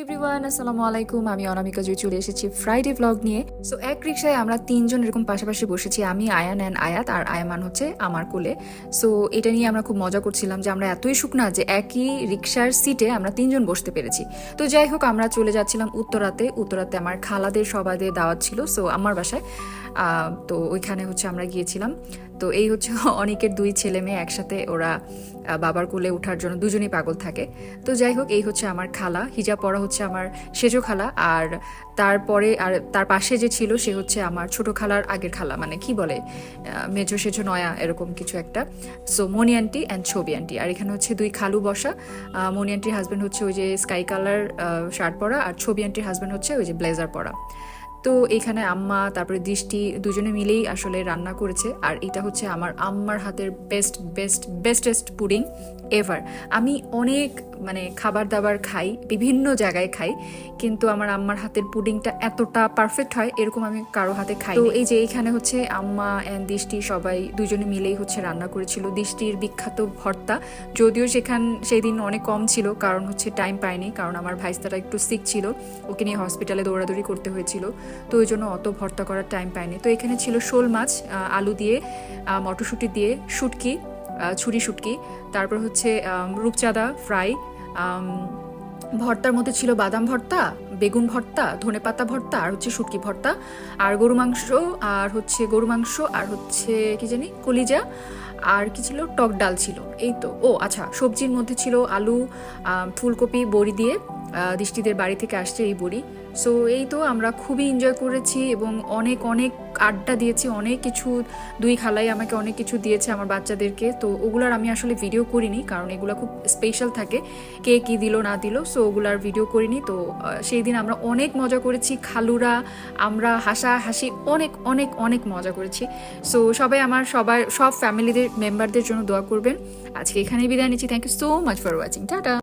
Everyone, আসসালামু আলাইকুম। আমি অনামিকা জুই চলে এসেছি ফ্রাইডে ব্লগ নিয়ে। সো এক রিক্সায় আমরা তিনজন এরকম পাশাপাশি বসেছি, আমি, আয়ান অ্যান্ড আয়াত, আর আয়ামান হচ্ছে আমার কোলে। সো এটা নিয়ে আমরা খুব মজা করছিলাম যে আমরা এতই শুকনা যে একই রিক্সার সিটে আমরা তিনজন বসতে পেরেছি। তো যাই হোক, আমরা চলে যাচ্ছিলাম উত্তরাতে। আমার খালাদের সবাইদের দাওয়াত ছিল, সো আমার বাসায়। তো ওইখানে হচ্ছে আমরা গিয়েছিলাম। তো এই হচ্ছে অনেকের দুই ছেলে মেয়ে একসাথে, ওরা বাবার কোলে ওঠার জন্য দুজনেই পাগল থাকে। তো যাই হোক, এই হচ্ছে আমার খালা, হিজাব পরা হচ্ছে আমার সেজো খালা, আর তারপরে আর তার পাশে যে ছিল সে হচ্ছে আমার ছোট খালার আগের খালা, মানে কি বলে মেজো সেজো নয়া এরকম কিছু একটা। সো মনি আন্টি অ্যান্ড ছবি আন্টি, আর এখানে হচ্ছে দুই খালু বসা। মনি আন্টির হাজব্যান্ড হচ্ছে ওই যে স্কাই কালার শার্ট পরা, আর ছবি আন্টির হাজব্যান্ড হচ্ছে ওই যে ব্লেজার পরা। তো এখানে আম্মা তারপরে দৃষ্টি দুজনে মিলেই আসলে রান্না করেছে, আর এটা হচ্ছে আমার আম্মার হাতের বেস্টেস্ট পুডিং এভার। আমি অনেক খাবার দাবার খাই, বিভিন্ন জায়গায় খাই, কিন্তু আমার আম্মার হাতের পুডিংটা এতটা পারফেক্ট হয় এরকম আমি কারো হাতে খাই। তো এই যে এখানে হচ্ছে আম্মা অ্যান্ড দৃষ্টি সবাই দুজনে মিলেই হচ্ছে রান্না করেছিল। দৃষ্টির বিখ্যাত ভর্তা, যদিও সেই দিন অনেক কম ছিল, কারণ হচ্ছে টাইম পাইনি, কারণ আমার ভাইস্তারা একটু সিক ছিল, ওকে নিয়ে হসপিটালে দৌড়াদৌড়ি করতে হয়েছিল, তো ওই জন্য অত ভর্তা করার টাইম পাইনি। তো এখানে ছিল শোল মাছ, আলু দিয়ে, মটরশুঁটি দিয়ে, শুটকি, ছুরি শুটকি, তারপর হচ্ছে রূপচাঁদা ফ্রাই, ভর্তার মধ্যে ছিল বাদাম ভর্তা, বেগুন ভর্তা, ধনেপাতা ভর্তা, আর হচ্ছে শুটকি ভর্তা, আর গরু মাংস, আর হচ্ছে কি জানি কলিজা, আর কি ছিল, টক ডাল ছিল। এই তো। ও আচ্ছা, সবজির মধ্যে ছিল আলু, ফুলকপি, বড়ি দিয়ে, দৃষ্টিদের বাড়ি থেকে আসছে এই বড়ি। সো এই তো, আমরা খুবই এনজয় করেছি এবং অনেক অনেক আড্ডা দিয়েছি, অনেক কিছু, দুই খালাই আমাকে অনেক কিছু দিয়েছে আমার বাচ্চাদেরকে। তো ওগুলার আমি আসলে ভিডিও করিনি, কারণ এগুলো খুব স্পেশাল থাকে, কে কি দিল না দিল, সো ওগুলার ভিডিও করিনি। তো সেই দিন আমরা অনেক মজা করেছি, খালুরা, আমরা হাসাহাসি অনেক অনেক অনেক মজা করেছি। সো সবাই সব ফ্যামিলিদের মেম্বারদের জন্য দোয়া করবেন। আজকে এখানেই বিদায় নিচ্ছি। Thank you so much for watching. Tata.